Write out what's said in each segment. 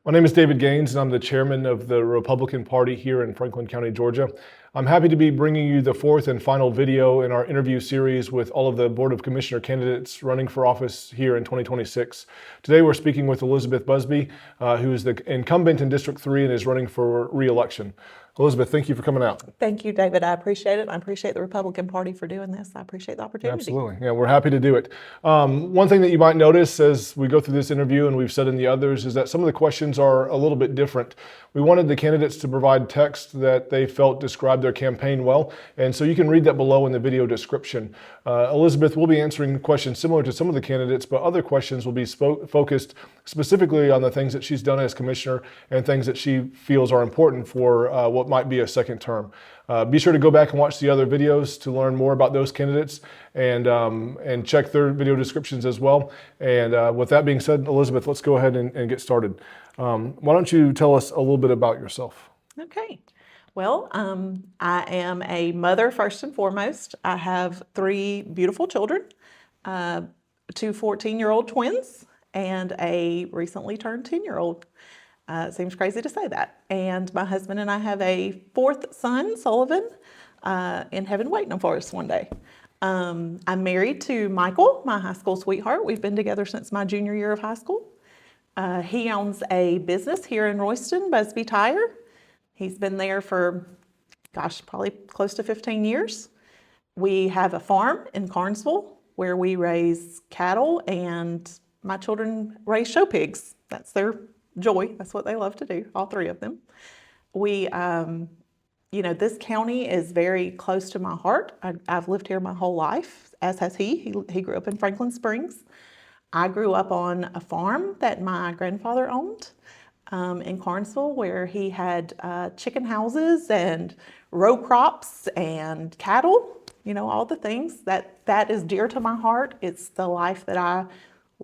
My name is David Gaines, and I'm the chairman of the Republican Party here in Franklin County, Georgia. I'm happy to be bringing you the fourth and final video in our interview series with all of the Board of Commissioner candidates running for office here in 2026. Today we're speaking with Elizabeth Busby, who is the incumbent in District 3 and is running for re-election. Elizabeth, thank you for coming out. Thank you, David. I appreciate it. I appreciate the Republican Party for doing this. I appreciate the opportunity. Absolutely. Yeah, we're happy to do it. One thing that you might notice as we go through this interview, and we've said in the others, is that some of the questions are a little bit different. We wanted the candidates to provide text that they felt described their campaign well, and so you can read that below in the video description. Elizabeth will be answering questions similar to some of the candidates, but other questions will be focused specifically on the things that she's done as commissioner and things that she feels are important for what might be a second term. Be sure to go back and watch the other videos to learn more about those candidates and check their video descriptions as well. And with that being said, Elizabeth, let's go ahead and get started. Why don't you tell us a little bit about yourself? Okay. Well, I am a mother first and foremost. I have 3 beautiful children, 2 14-year-old twins, and a recently turned 10-year-old. It seems crazy to say that. And my husband and I have a 4th son, Sullivan, in heaven waiting for us one day. I'm married to Michael, my high school sweetheart. We've been together since my junior year of high school. He owns a business here in Royston, Busby Tire. He's been there for, probably close to 15 years. We have a farm in Carnesville where we raise cattle, and my children raise show pigs. That's their joy. That's what they love to do, all 3 of them. We, this county is very close to my heart. I've lived here my whole life, as has he. He grew up in Franklin Springs. I grew up on a farm that my grandfather owned in Carnesville, where he had chicken houses and row crops and cattle, all the things that is dear to my heart. It's the life that I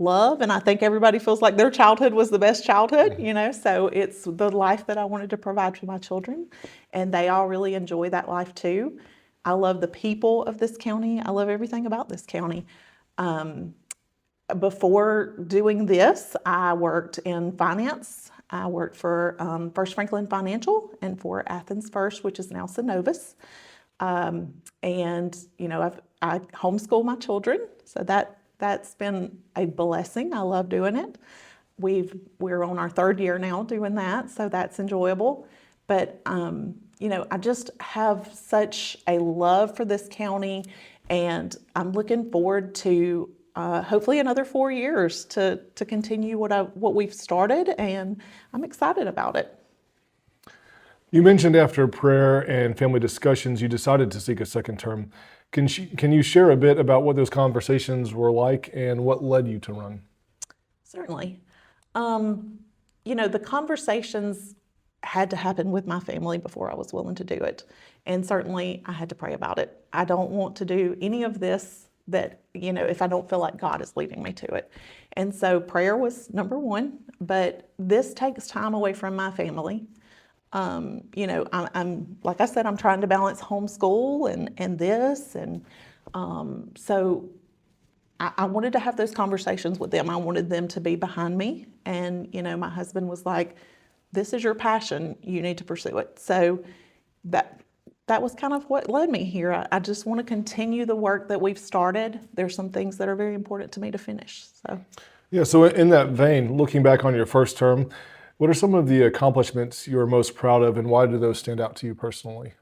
love, and I think everybody feels like their childhood was the best childhood, so it's the life that I wanted to provide for my children, and they all really enjoy that life too. I love the people of this county. I love everything about this county. Before doing this, I worked in finance. I worked for First Franklin Financial and for Athens First, which is now Synovus. I homeschool my children, so that's been a blessing. I love doing it. We're on our 3rd year now doing that, so that's enjoyable. But I just have such a love for this county, and I'm looking forward to hopefully another 4 years to continue what we've started, and I'm excited about it. You mentioned after prayer and family discussions, you decided to seek a second term. Can you share a bit about what those conversations were like and what led you to run? Certainly. The conversations had to happen with my family before I was willing to do it. And certainly I had to pray about it. I don't want to do any of this that, if I don't feel like God is leading me to it. And so prayer was number 1, but this takes time away from my family. I'm like I said, I'm trying to balance homeschool and this. And so I wanted to have those conversations with them. I wanted them to be behind me. And, my husband was like, this is your passion. You need to pursue it. So that was kind of what led me here. I just want to continue the work that we've started. There's some things that are very important to me to finish. So in that vein, looking back on your first term, what are some of the accomplishments you're most proud of, and why do those stand out to you personally?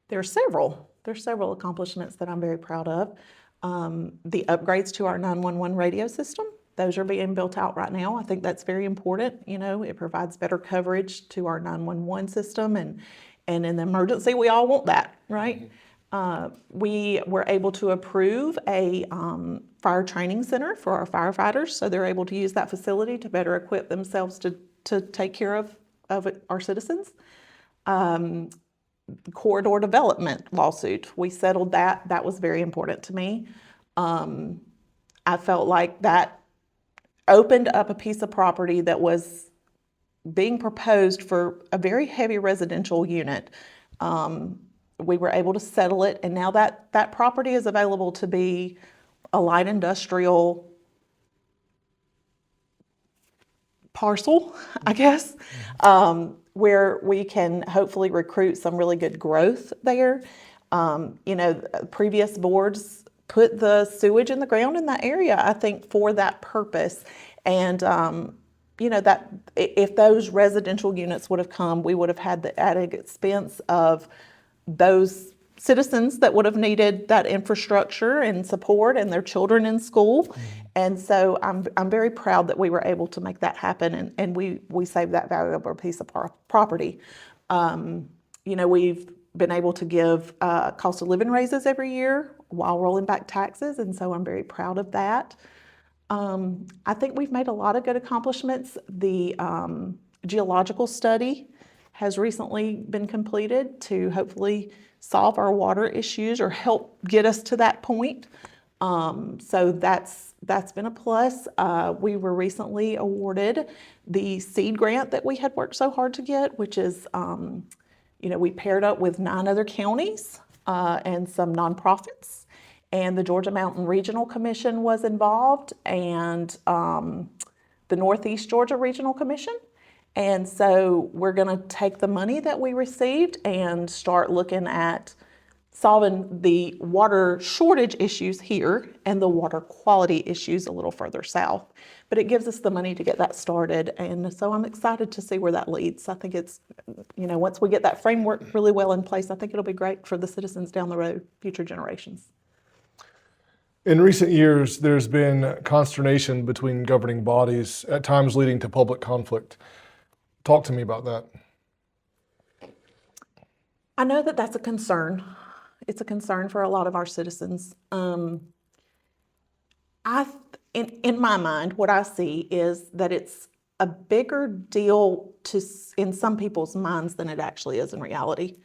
There's several accomplishments that I'm very proud of. The upgrades to our 911 radio system, those are being built out right now. I think that's very important. It provides better coverage to our 911 system, and in an emergency, we all want that, right? Mm-hmm. We were able to approve a fire training center for our firefighters, so they're able to use that facility to better equip themselves to take care of our citizens. Corridor development lawsuit, we settled that. That was very important to me. I felt like that opened up a piece of property that was being proposed for a very heavy residential unit. We were able to settle it, and now that property is available to be a light industrial parcel, I guess, where we can hopefully recruit some really good growth there. Previous boards put the sewage in the ground in that area, I think, for that purpose. And, that if those residential units would have come, we would have had the added expense of those citizens that would have needed that infrastructure and support and their children in school. And so I'm very proud that we were able to make that happen, and we saved that valuable piece of property. We've been able to give cost of living raises every year while rolling back taxes, and so I'm very proud of that. I think we've made a lot of good accomplishments. The geological study has recently been completed to hopefully solve our water issues or help get us to that point. So that's been a plus. We were recently awarded the seed grant that we had worked so hard to get, which is, we paired up with 9 other counties and some nonprofits. And the Georgia Mountain Regional Commission was involved, and the Northeast Georgia Regional Commission. And so we're going to take the money that we received and start looking at solving the water shortage issues here and the water quality issues a little further south. But it gives us the money to get that started. And so I'm excited to see where that leads. I think it's, once we get that framework really well in place, I think it'll be great for the citizens down the road, future generations. In recent years, there's been consternation between governing bodies, at times leading to public conflict. Talk to me about that. I know that that's a concern. It's a concern for a lot of our citizens. In my mind, what I see is that it's a bigger deal in some people's minds than it actually is in reality.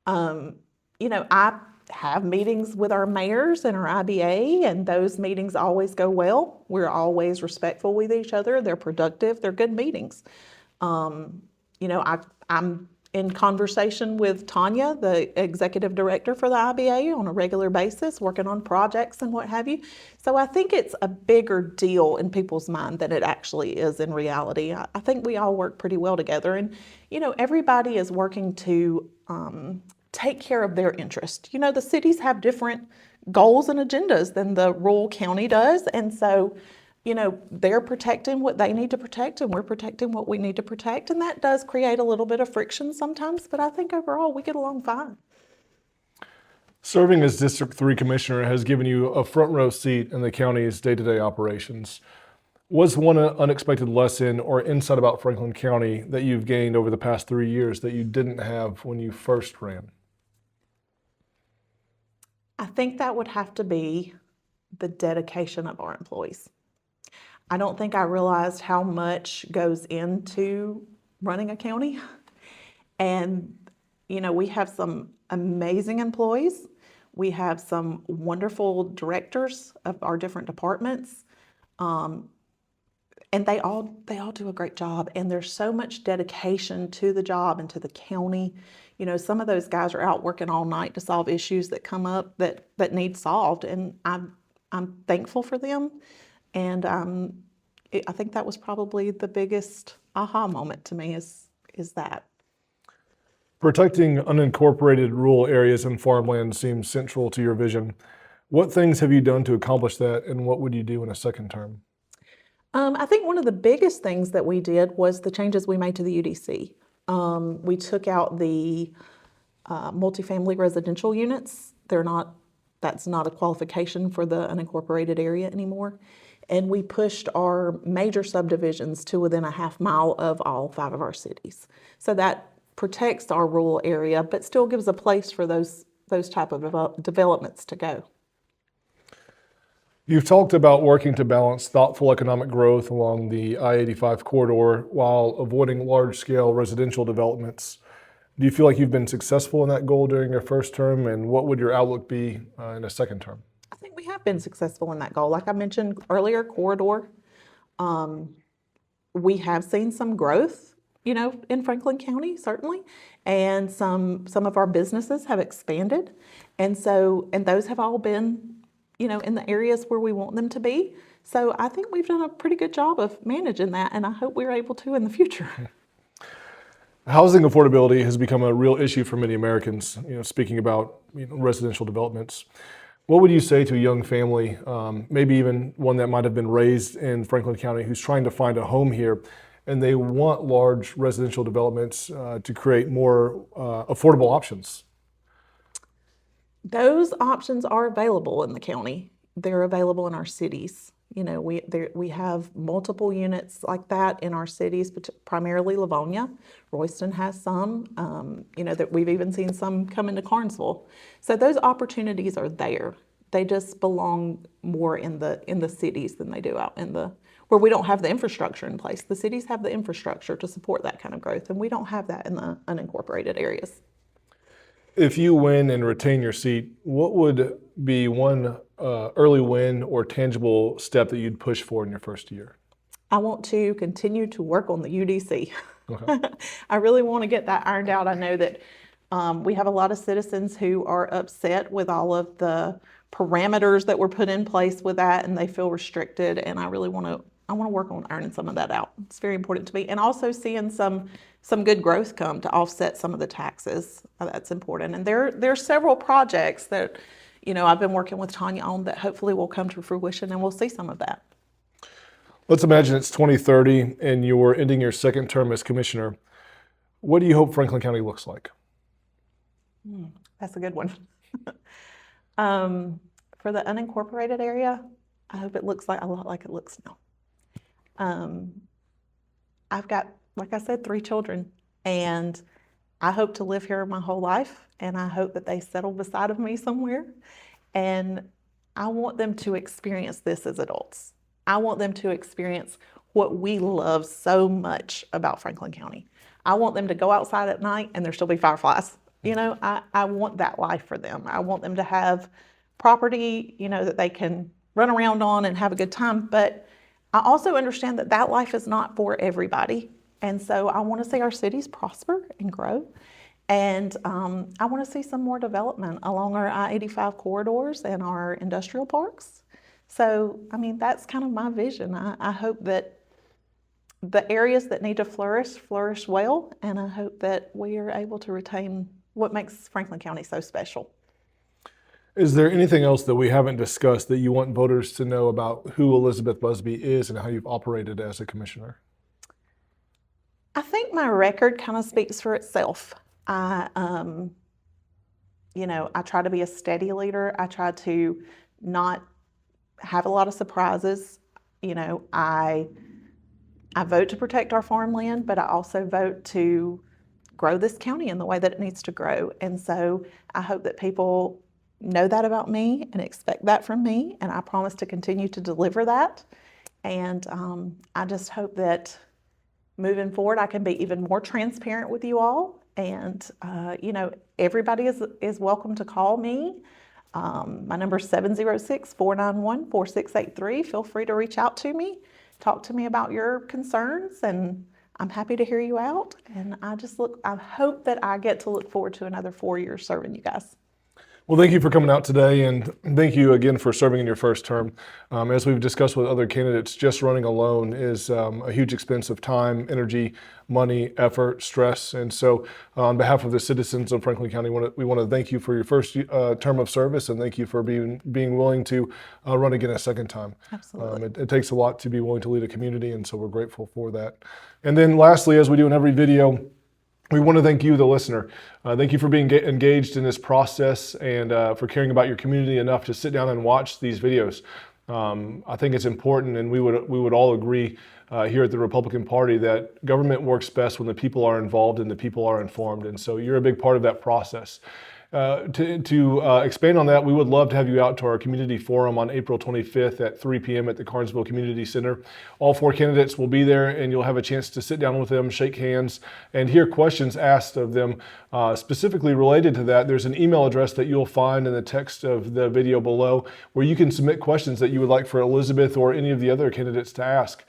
I have meetings with our mayors and our IBA, and those meetings always go well. We're always respectful with each other. They're productive. They're good meetings. I'm in conversation with Tanya, the executive director for the IBA, on a regular basis, working on projects and what have you. So I think it's a bigger deal in people's mind than it actually is in reality. I think we all work pretty well together, and everybody is working to take care of their interest. The cities have different goals and agendas than the rural county does, and so they're protecting what they need to protect, and we're protecting what we need to protect. And that does create a little bit of friction sometimes, but I think overall we get along fine. Serving as District 3 Commissioner has given you a front row seat in the county's day-to-day operations. What's one unexpected lesson or insight about Franklin County that you've gained over the past 3 years that you didn't have when you first ran? I think that would have to be the dedication of our employees. I don't think I realized how much goes into running a county. And, we have some amazing employees. We have some wonderful directors of our different departments. And they all do a great job. And there's so much dedication to the job and to the county. Some of those guys are out working all night to solve issues that come up that need solved. And I'm thankful for them. And I think that was probably the biggest aha moment to me is that. Protecting unincorporated rural areas and farmland seems central to your vision. What things have you done to accomplish that, and what would you do in a second term? I think one of the biggest things that we did was the changes we made to the UDC. We took out the multifamily residential units. That's not a qualification for the unincorporated area anymore. And we pushed our major subdivisions to within a half mile of all 5 of our cities. So that protects our rural area, but still gives a place for those type of developments to go. You've talked about working to balance thoughtful economic growth along the I-85 corridor while avoiding large-scale residential developments. Do you feel like you've been successful in that goal during your first term, and what would your outlook be in a second term? I think we have been successful in that goal. Like I mentioned earlier, corridor, we have seen some growth, in Franklin County, certainly, and some of our businesses have expanded, and those have all been, in the areas where we want them to be. So I think we've done a pretty good job of managing that, and I hope we're able to in the future. Housing affordability has become a real issue for many Americans, speaking about residential developments. What would you say to a young family, maybe even one that might have been raised in Franklin County, who's trying to find a home here, and they want large residential developments to create more affordable options? Those options are available in the county. They're available in our cities. We have multiple units like that in our cities, but primarily Livonia. Royston has some, that we've even seen some come into Carnesville. So those opportunities are there. They just belong more in the cities than they do out where we don't have the infrastructure in place. The cities have the infrastructure to support that kind of growth, and we don't have that in the unincorporated areas. If you win and retain your seat, what would be one early win or tangible step that you'd push for in your first year? I want to continue to work on the UDC. Okay. I really want to get that ironed out. I know that we have a lot of citizens who are upset with all of the parameters that were put in place with that, and they feel restricted. And I really want to work on ironing some of that out. It's very important to me, and also seeing some good growth come to offset some of the taxes. That's important. And there are several projects that I've been working with Tanya on that hopefully will come to fruition, and we'll see some of that. Let's imagine it's 2030 and you're ending your second term as commissioner. What do you hope Franklin County looks like? That's a good one. For the unincorporated area, I hope it looks like a lot like it looks now. I've got, like I said, 3 children, and I hope to live here my whole life, and I hope that they settle beside of me somewhere. And I want them to experience this as adults. I want them to experience what we love so much about Franklin County. I want them to go outside at night and there still be fireflies. I want that life for them. I want them to have property, that they can run around on and have a good time. But I also understand that life is not for everybody. And so I want to see our cities prosper and grow. And I want to see some more development along our I-85 corridors and our industrial parks. So, that's kind of my vision. I hope that the areas that need to flourish well, and I hope that we are able to retain what makes Franklin County so special. Is there anything else that we haven't discussed that you want voters to know about who Elizabeth Busby is and how you've operated as a commissioner? I think my record kind of speaks for itself. I try to be a steady leader. I try to not have a lot of surprises. I vote to protect our farmland, but I also vote to grow this county in the way that it needs to grow. And so I hope that people know that about me and expect that from me, and I promise to continue to deliver that. And I just hope that moving forward, I can be even more transparent with you all. And, everybody is welcome to call me. My number is 706-491-4683. Feel free to reach out to me, talk to me about your concerns, and I'm happy to hear you out. And I hope that I get to look forward to another 4 years serving you guys. Well, thank you for coming out today, and thank you again for serving in your first term. As we've discussed with other candidates, just running alone is a huge expense of time, energy, money, effort, stress. And so on behalf of the citizens of Franklin County, we want to thank you for your first term of service, and thank you for being willing to run again a second time. Absolutely. It takes a lot to be willing to lead a community, and so we're grateful for that. And then lastly, as we do in every video, we want to thank you, the listener. Thank you for being engaged in this process and for caring about your community enough to sit down and watch these videos. I think it's important, and we would all agree here at the Republican Party that government works best when the people are involved and the people are informed. And so you're a big part of that process. To expand on that, we would love to have you out to our community forum on April 25th at 3 p.m. at the Carnesville Community Center. All 4 candidates will be there, and you'll have a chance to sit down with them, shake hands, and hear questions asked of them specifically related to that. There's an email address that you'll find in the text of the video below where you can submit questions that you would like for Elizabeth or any of the other candidates to ask.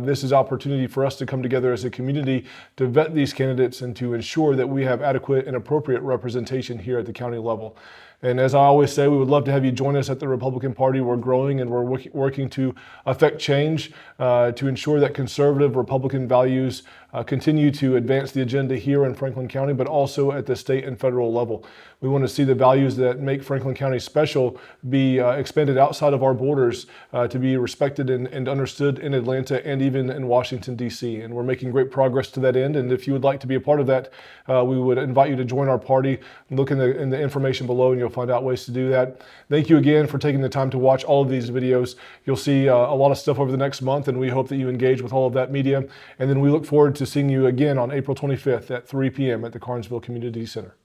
This is opportunity for us to come together as a community to vet these candidates and to ensure that we have adequate and appropriate representation here at the county level. And as I always say, we would love to have you join us at the Republican Party. We're growing and we're working to affect change to ensure that conservative Republican values continue to advance the agenda here in Franklin County, but also at the state and federal level. We want to see the values that make Franklin County special be expanded outside of our borders to be respected and understood in Atlanta and even in Washington, D.C. And we're making great progress to that end. And if you would like to be a part of that, we would invite you to join our party. Look in the information below and you'll find out ways to do that. Thank you again for taking the time to watch all of these videos. You'll see a lot of stuff over the next month, and we hope that you engage with all of that media. And then we look forward to seeing you again on April 25th at 3 p.m. at the Carnesville Community Center.